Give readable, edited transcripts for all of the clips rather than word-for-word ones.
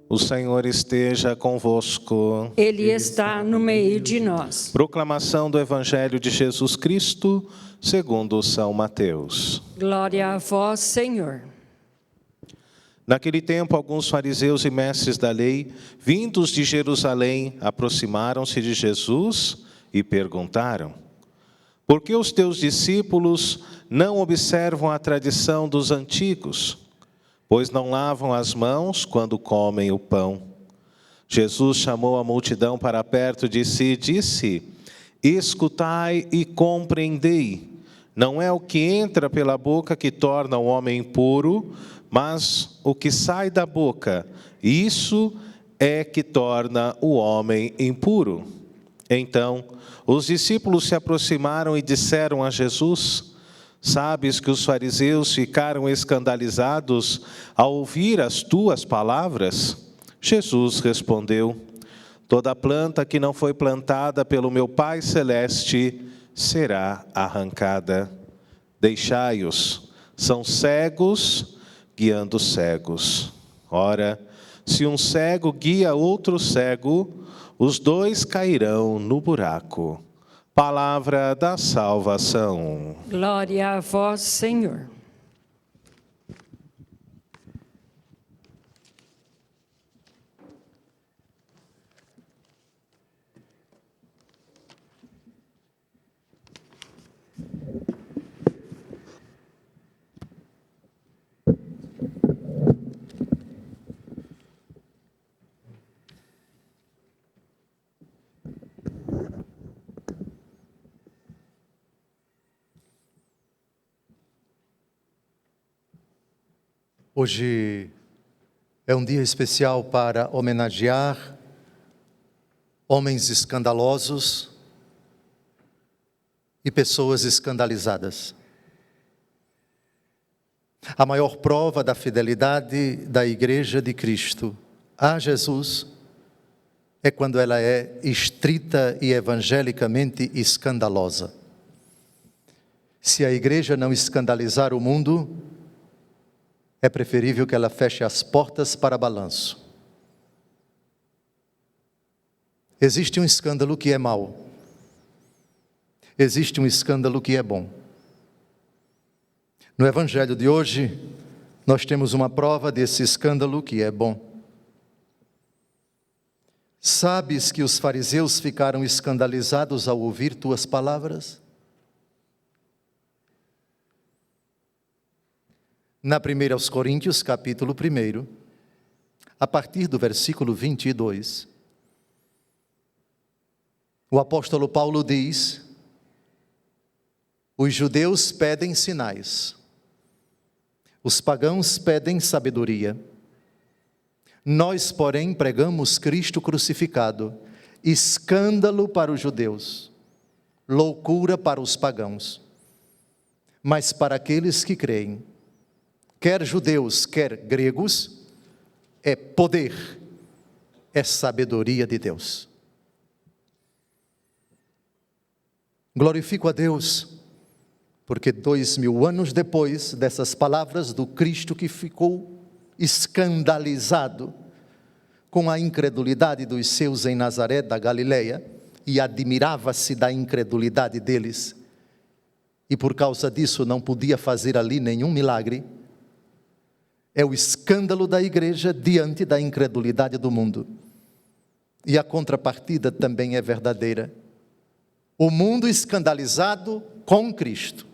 O Senhor esteja convosco. Ele está no meio de nós. Proclamação do Evangelho de Jesus Cristo, segundo São Mateus. Glória a vós, Senhor. Naquele tempo, alguns fariseus e mestres da lei, vindos de Jerusalém, aproximaram-se de Jesus e perguntaram: por que os teus discípulos não observam a tradição dos antigos, pois não lavam as mãos quando comem o pão? Jesus chamou a multidão para perto de si e disse: escutai e compreendei. Não é o que entra pela boca que torna o homem impuro, mas o que sai da boca, isso é que torna o homem impuro. Então, os discípulos se aproximaram e disseram a Jesus: sabes que os fariseus ficaram escandalizados ao ouvir as tuas palavras? Jesus respondeu: toda planta que não foi plantada pelo meu Pai Celeste será arrancada. Deixai-os, são cegos guiando cegos. Ora, se um cego guia outro cego, os dois cairão no buraco. Palavra da salvação. Glória a vós, Senhor. Hoje é um dia especial para homenagear homens escandalosos e pessoas escandalizadas. A maior prova da fidelidade da Igreja de Cristo a Jesus é quando ela é estrita e evangelicamente escandalosa. Se a Igreja não escandalizar o mundo, é preferível que ela feche as portas para balanço. Existe um escândalo que é mau. Existe um escândalo que é bom. No Evangelho de hoje, nós temos uma prova desse escândalo que é bom. Sabes que os fariseus ficaram escandalizados ao ouvir tuas palavras? Na 1 aos Coríntios, capítulo 1, a partir do versículo 22, o apóstolo Paulo diz: os judeus pedem sinais, os pagãos pedem sabedoria. Nós, porém, pregamos Cristo crucificado, escândalo para os judeus, loucura para os pagãos. Mas para aqueles que creem, quer judeus, quer gregos, é poder, é sabedoria de Deus. Glorifico a Deus, porque 2000 anos depois dessas palavras do Cristo que ficou escandalizado com a incredulidade dos seus em Nazaré da Galileia, e admirava-se da incredulidade deles, e por causa disso não podia fazer ali nenhum milagre, é o escândalo da igreja diante da incredulidade do mundo. E a contrapartida também é verdadeira. O mundo escandalizado com Cristo.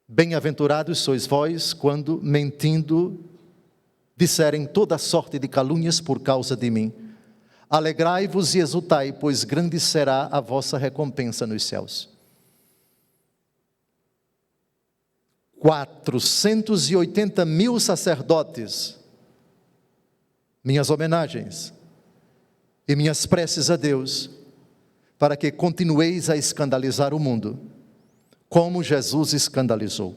Bem-aventurados sois vós quando, mentindo, disserem toda sorte de calúnias por causa de mim. Alegrai-vos e exultai, pois grande será a vossa recompensa nos céus. 480 mil sacerdotes, minhas homenagens e minhas preces a Deus, para que continueis a escandalizar o mundo, como Jesus escandalizou.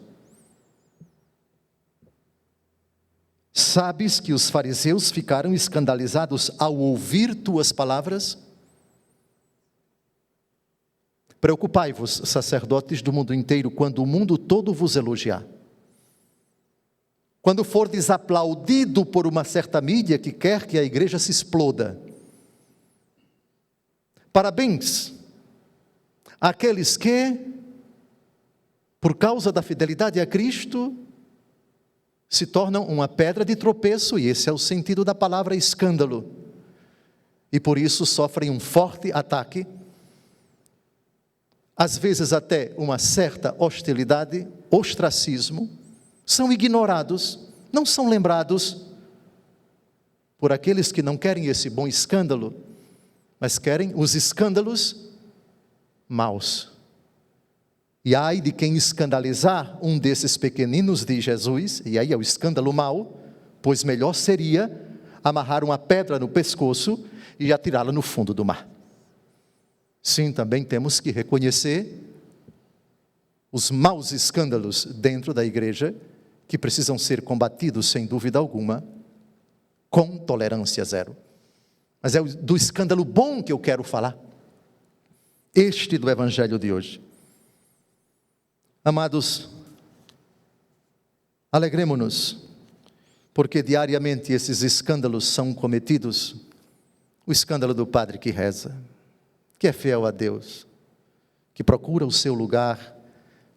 Sabes que os fariseus ficaram escandalizados ao ouvir tuas palavras? Preocupai-vos, sacerdotes do mundo inteiro, quando o mundo todo vos elogiar. quando for desaplaudido por uma certa mídia que quer que a igreja se exploda. Parabéns àqueles que, por causa da fidelidade a Cristo, se tornam uma pedra de tropeço, e esse é o sentido da palavra escândalo. E por isso sofrem um forte ataque, às vezes até uma certa hostilidade, ostracismo, são ignorados, não são lembrados por aqueles que não querem esse bom escândalo, mas querem os escândalos maus. E ai de quem escandalizar um desses pequeninos de Jesus, e aí é o escândalo mau, pois melhor seria amarrar uma pedra no pescoço e atirá-la no fundo do mar. Sim, também temos que reconhecer os maus escândalos dentro da igreja, que precisam ser combatidos, sem dúvida alguma, com tolerância zero. Mas é do escândalo bom que eu quero falar, este do Evangelho de hoje. Amados, alegremo-nos, porque diariamente esses escândalos são cometidos. O escândalo do padre que reza, que é fiel a Deus, que procura o seu lugar,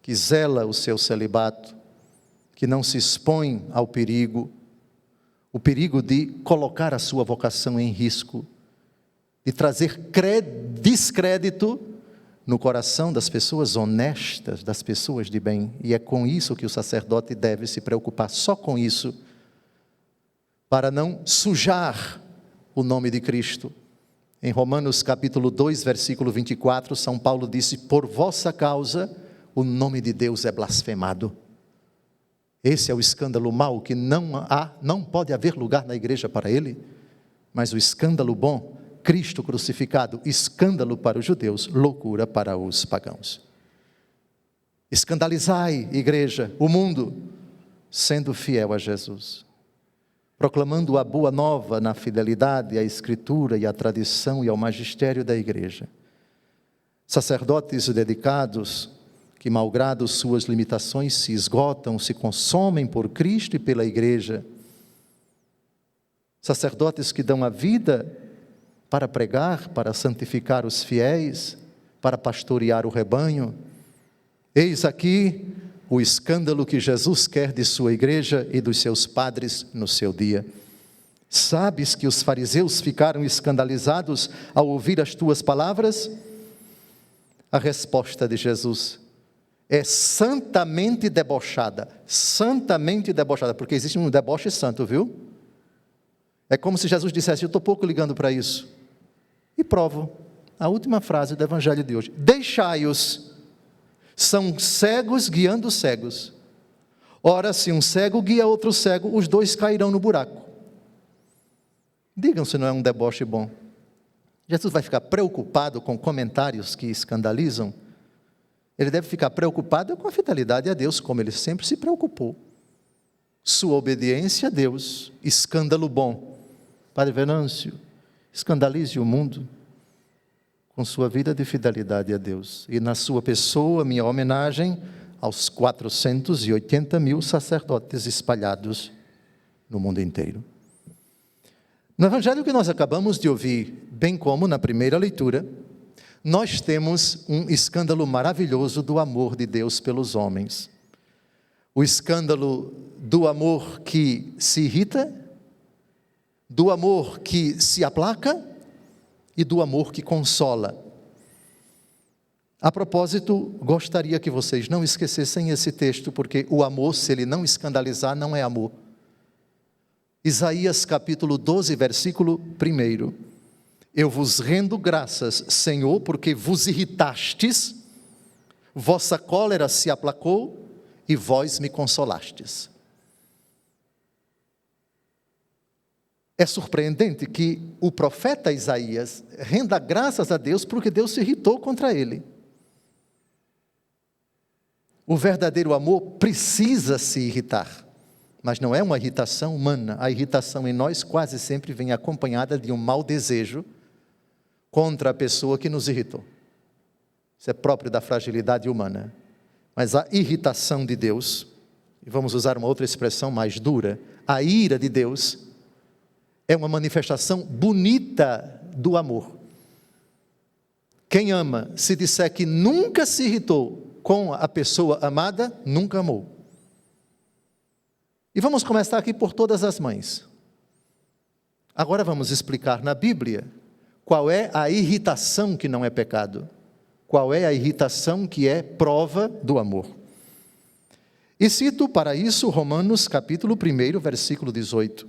que zela o seu celibato, que não se expõe ao perigo, o perigo de colocar a sua vocação em risco, de trazer descrédito no coração das pessoas honestas, das pessoas de bem. E é com isso que o sacerdote deve se preocupar, só com isso, para não sujar o nome de Cristo. Em Romanos capítulo 2, versículo 24, São Paulo disse: por vossa causa o nome de Deus é blasfemado. Esse é o escândalo mau, que não pode haver lugar na igreja para ele, mas o escândalo bom, Cristo crucificado, escândalo para os judeus, loucura para os pagãos. Escandalizai, igreja, o mundo, sendo fiel a Jesus, proclamando a boa nova na fidelidade à Escritura e à tradição e ao magistério da igreja. Sacerdotes dedicados, que malgrado suas limitações se esgotam, se consomem por Cristo e pela igreja. Sacerdotes que dão a vida para pregar, para santificar os fiéis, para pastorear o rebanho. Eis aqui o escândalo que Jesus quer de sua igreja e dos seus padres no seu dia. Sabes que os fariseus ficaram escandalizados ao ouvir as tuas palavras? A resposta de Jesus é santamente debochada, porque existe um deboche santo, viu? É como se Jesus dissesse: eu estou pouco ligando para isso. E provo, a última frase do Evangelho de hoje: deixai-os, são cegos guiando cegos. Ora, se um cego guia outro cego, os dois cairão no buraco. Digam se não é um deboche bom. Jesus vai ficar preocupado com comentários que escandalizam? Ele deve ficar preocupado com a fidelidade a Deus, como ele sempre se preocupou. Sua obediência a Deus, escândalo bom. Padre Venâncio, escandalize o mundo com sua vida de fidelidade a Deus. E na sua pessoa, minha homenagem aos 480 mil sacerdotes espalhados no mundo inteiro. No Evangelho que nós acabamos de ouvir, bem como na primeira leitura, nós temos um escândalo maravilhoso do amor de Deus pelos homens. O escândalo do amor que se irrita, do amor que se aplaca e do amor que consola. A propósito, gostaria que vocês não esquecessem esse texto, porque o amor, se ele não escandalizar, não é amor. Isaías capítulo 12, versículo 1. Eu vos rendo graças, Senhor, porque vos irritastes, vossa cólera se aplacou e vós me consolastes. É surpreendente que o profeta Isaías renda graças a Deus porque Deus se irritou contra ele. O verdadeiro amor precisa se irritar, mas não é uma irritação humana. A irritação em nós quase sempre vem acompanhada de um mau desejo contra a pessoa que nos irritou. Isso é próprio da fragilidade humana. Mas a irritação de Deus, e vamos usar uma outra expressão mais dura, a ira de Deus é uma manifestação bonita do amor. Quem ama, se disser que nunca se irritou com a pessoa amada, nunca amou. E vamos começar aqui por todas as mães. Agora vamos explicar na Bíblia qual é a irritação que não é pecado, qual é a irritação que é prova do amor. E cito para isso Romanos capítulo 1, versículo 18.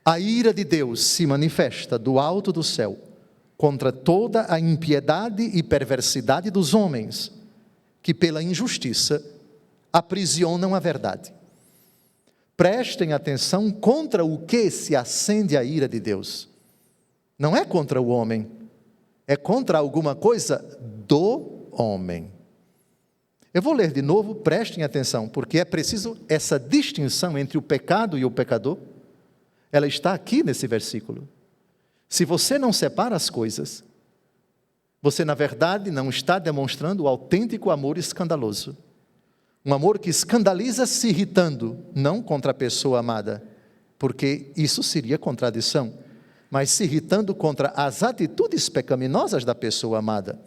A ira de Deus se manifesta do alto do céu contra toda a impiedade e perversidade dos homens, que pela injustiça aprisionam a verdade. Prestem atenção contra o que se acende a ira de Deus. Não é contra o homem, é contra alguma coisa do homem. Eu vou ler de novo, prestem atenção, porque é preciso essa distinção entre o pecado e o pecador. Ela está aqui nesse versículo. Se você não separa as coisas, você na verdade não está demonstrando o autêntico amor escandaloso. Um amor que escandaliza se irritando, não contra a pessoa amada, porque isso seria contradição, mas se irritando contra as atitudes pecaminosas da pessoa amada.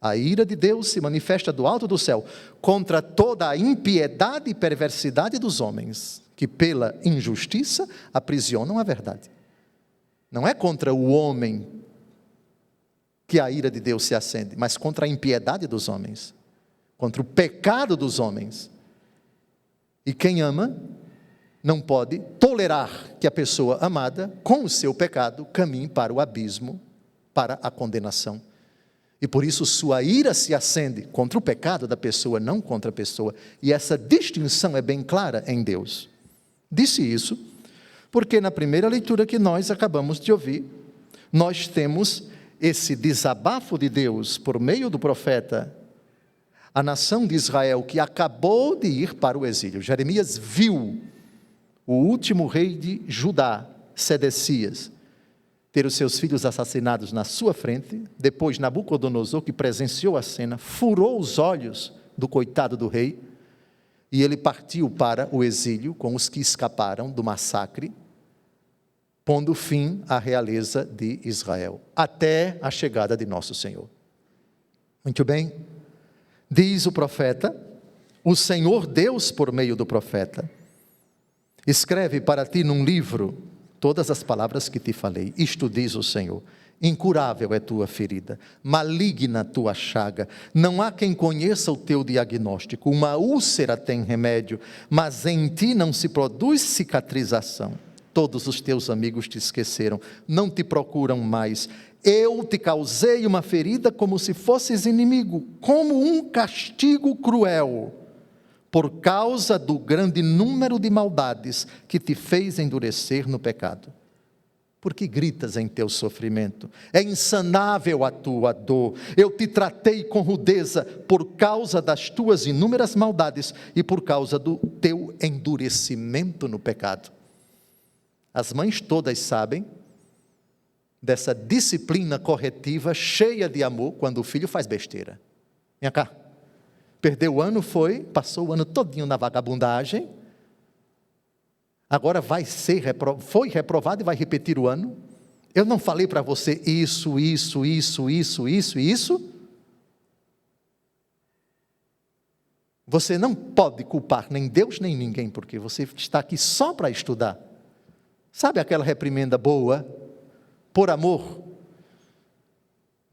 A ira de Deus se manifesta do alto do céu contra toda a impiedade e perversidade dos homens, que pela injustiça aprisionam a verdade. Não é contra o homem que a ira de Deus se acende, mas contra a impiedade dos homens, contra o pecado dos homens. E quem ama não pode tolerar que a pessoa amada, com o seu pecado, caminhe para o abismo, para a condenação. E por isso sua ira se acende contra o pecado da pessoa, não contra a pessoa. E essa distinção é bem clara em Deus. Disse isso porque na primeira leitura que nós acabamos de ouvir, nós temos esse desabafo de Deus por meio do profeta, a nação de Israel que acabou de ir para o exílio. Jeremias viu o último rei de Judá, Sedecias, ter os seus filhos assassinados na sua frente. Depois Nabucodonosor, que presenciou a cena, furou os olhos do coitado do rei, e ele partiu para o exílio com os que escaparam do massacre, pondo fim à realeza de Israel, até a chegada de nosso Senhor. Muito bem, diz o profeta, o Senhor Deus por meio do profeta, escreve para ti num livro todas as palavras que te falei. Isto diz o Senhor: incurável é tua ferida, maligna a tua chaga, não há quem conheça o teu diagnóstico. Uma úlcera tem remédio, mas em ti não se produz cicatrização. Todos os teus amigos te esqueceram, não te procuram mais. Eu te causei uma ferida como se fosses inimigo, como um castigo cruel, por causa do grande número de maldades que te fez endurecer no pecado. Por que gritas em teu sofrimento? É insanável a tua dor. Eu te tratei com rudeza por causa das tuas inúmeras maldades e por causa do teu endurecimento no pecado. As mães todas sabem dessa disciplina corretiva cheia de amor quando o filho faz besteira. Vem cá. Perdeu o ano, passou o ano todinho na vagabundagem, agora foi reprovado e vai repetir o ano. Eu não falei para você isso. Você não pode culpar nem Deus nem ninguém, porque você está aqui só para estudar. Sabe aquela reprimenda boa, por amor,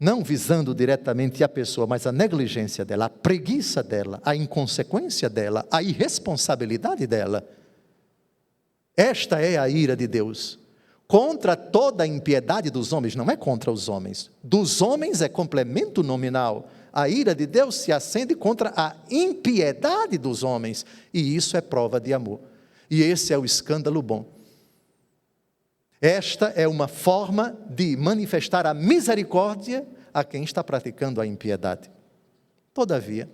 não visando diretamente a pessoa, mas a negligência dela, a preguiça dela, a inconsequência dela, a irresponsabilidade dela. Esta é a ira de Deus, contra toda a impiedade dos homens, não é contra os homens. Dos homens é complemento nominal. A ira de Deus se acende contra a impiedade dos homens, e isso é prova de amor. E esse é o escândalo bom. Esta é uma forma de manifestar a misericórdia a quem está praticando a impiedade. Todavia,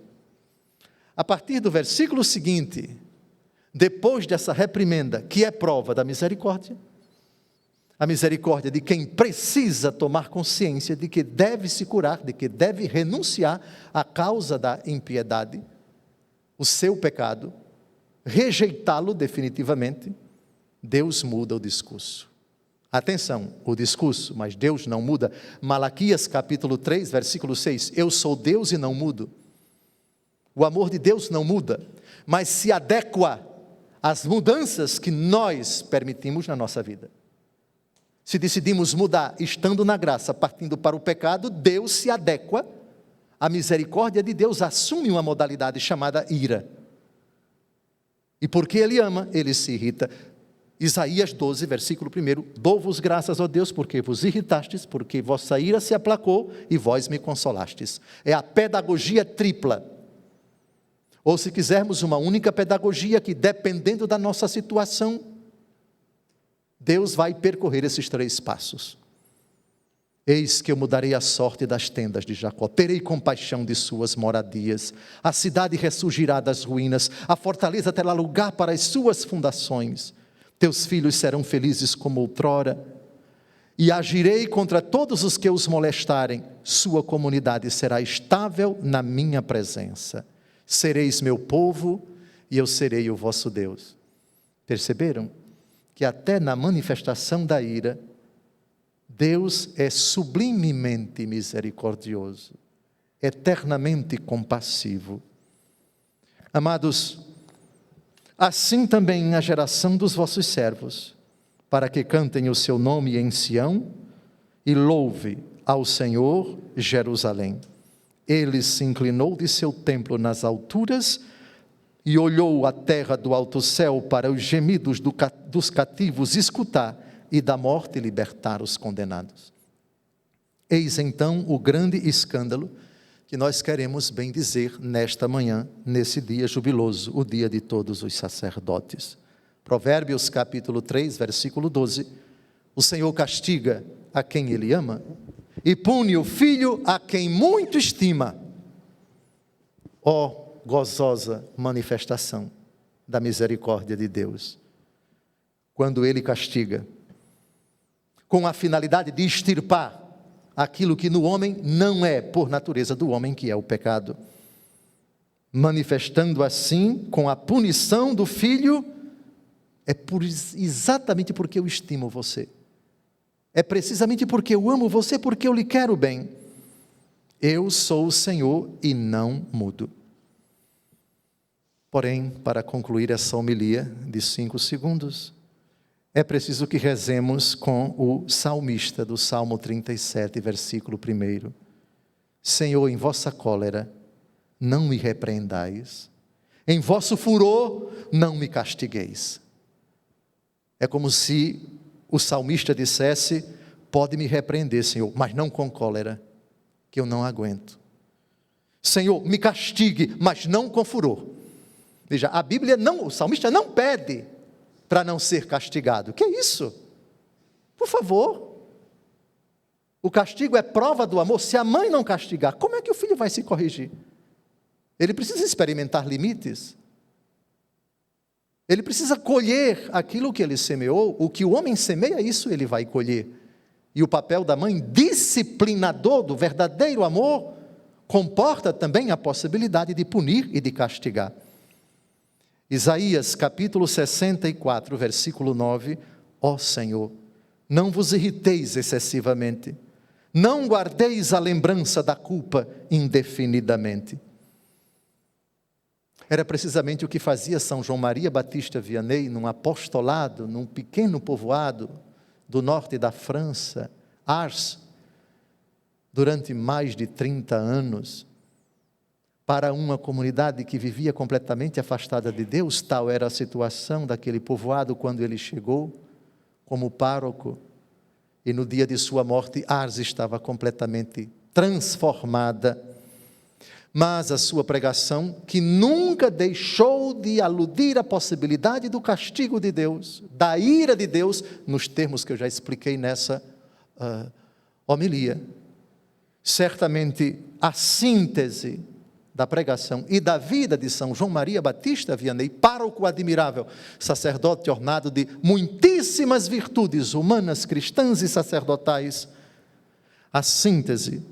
a partir do versículo seguinte, depois dessa reprimenda, que é prova da misericórdia, a misericórdia de quem precisa tomar consciência de que deve se curar, de que deve renunciar à causa da impiedade, o seu pecado, rejeitá-lo definitivamente, Deus muda o discurso. Atenção, o discurso, mas Deus não muda. Malaquias capítulo 3, versículo 6, eu sou Deus e não mudo. O amor de Deus não muda, mas se adequa às mudanças que nós permitimos na nossa vida. Se decidimos mudar, estando na graça, partindo para o pecado, Deus se adequa, a misericórdia de Deus assume uma modalidade chamada ira. E porque Ele ama, Ele se irrita. Isaías 12, versículo 1, dou-vos graças, ó Deus, porque vos irritastes, porque vossa ira se aplacou e vós me consolastes. É a pedagogia tripla. Ou se quisermos uma única pedagogia que, dependendo da nossa situação, Deus vai percorrer esses 3 passos. Eis que eu mudarei a sorte das tendas de Jacó, terei compaixão de suas moradias, a cidade ressurgirá das ruínas, a fortaleza terá lugar para as suas fundações, teus filhos serão felizes como outrora, e agirei contra todos os que os molestarem, sua comunidade será estável na minha presença, sereis meu povo e eu serei o vosso Deus. Perceberam que até na manifestação da ira, Deus é sublimemente misericordioso, eternamente compassivo. Amados, assim também a geração dos vossos servos, para que cantem o seu nome em Sião e louve ao Senhor Jerusalém. Ele se inclinou de seu templo nas alturas e olhou a terra do alto céu para os gemidos dos cativos escutar e da morte libertar os condenados. Eis então o grande escândalo que nós queremos bem dizer nesta manhã, nesse dia jubiloso, o dia de todos os sacerdotes. Provérbios capítulo 3, versículo 12, o Senhor castiga a quem Ele ama e pune o filho a quem muito estima. Ó gozosa manifestação da misericórdia de Deus, quando Ele castiga, com a finalidade de extirpar aquilo que no homem não é por natureza do homem, que é o pecado, manifestando assim com a punição do filho, exatamente porque eu estimo você, é precisamente porque eu amo você, porque eu lhe quero bem, eu sou o Senhor e não mudo. Porém, para concluir essa homilia de 5 segundos, é preciso que rezemos com o salmista do Salmo 37, versículo 1. Senhor, em vossa cólera, não me repreendais, em vosso furor, não me castigueis. É como se o salmista dissesse, pode me repreender, Senhor, mas não com cólera, que eu não aguento. Senhor, me castigue, mas não com furor. Veja, a Bíblia não, o salmista não pede para não ser castigado. Que é isso? Por favor. O castigo é prova do amor. Se a mãe não castigar, como é que o filho vai se corrigir? Ele precisa experimentar limites. Ele precisa colher aquilo que ele semeou. O que o homem semeia, isso ele vai colher. E o papel da mãe disciplinador do verdadeiro amor comporta também a possibilidade de punir e de castigar. Isaías capítulo 64, versículo 9, ó Senhor, não vos irriteis excessivamente, não guardeis a lembrança da culpa indefinidamente. Era precisamente o que fazia São João Maria Batista Vianney, num apostolado, num pequeno povoado do norte da França, Ars, durante mais de 30 anos, para uma comunidade que vivia completamente afastada de Deus. Tal era a situação daquele povoado quando ele chegou como pároco, e no dia de sua morte, Ars estava completamente transformada. Mas a sua pregação, que nunca deixou de aludir à possibilidade do castigo de Deus, da ira de Deus, nos termos que eu já expliquei nessa homilia. Certamente a síntese da pregação e da vida de São João Maria Batista Vianney, pároco admirável, sacerdote ornado de muitíssimas virtudes humanas, cristãs e sacerdotais, a síntese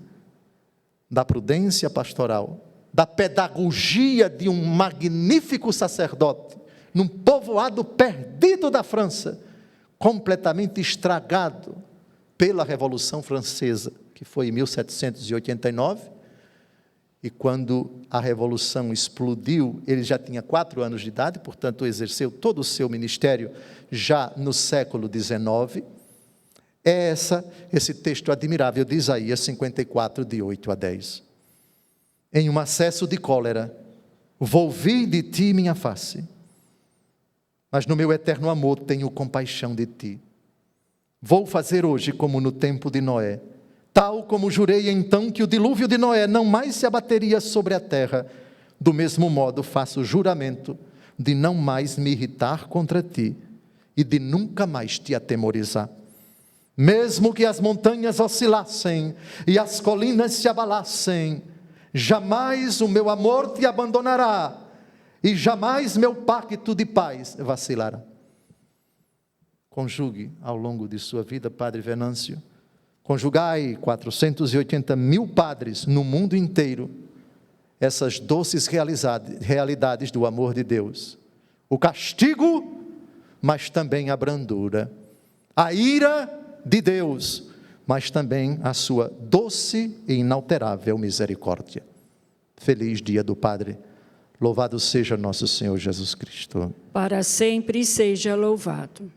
da prudência pastoral, da pedagogia de um magnífico sacerdote, num povoado perdido da França, completamente estragado pela Revolução Francesa, que foi em 1789, e quando a Revolução explodiu, ele já tinha 4 anos de idade, portanto exerceu todo o seu ministério já no século XIX. É esse texto admirável de Isaías 54, de 8 a 10. Em um acesso de cólera, volvi de ti minha face, mas no meu eterno amor tenho compaixão de ti. Vou fazer hoje como no tempo de Noé, tal como jurei então que o dilúvio de Noé não mais se abateria sobre a terra, do mesmo modo faço juramento de não mais me irritar contra ti e de nunca mais te atemorizar. Mesmo que as montanhas oscilassem e as colinas se abalassem, jamais o meu amor te abandonará e jamais meu pacto de paz vacilará. Conjugue ao longo de sua vida, Padre Venâncio, conjugai 480 mil padres no mundo inteiro, essas doces realidades do amor de Deus. O castigo, mas também a brandura. A ira de Deus, mas também a sua doce e inalterável misericórdia. Feliz dia do Padre. Louvado seja nosso Senhor Jesus Cristo. Para sempre seja louvado.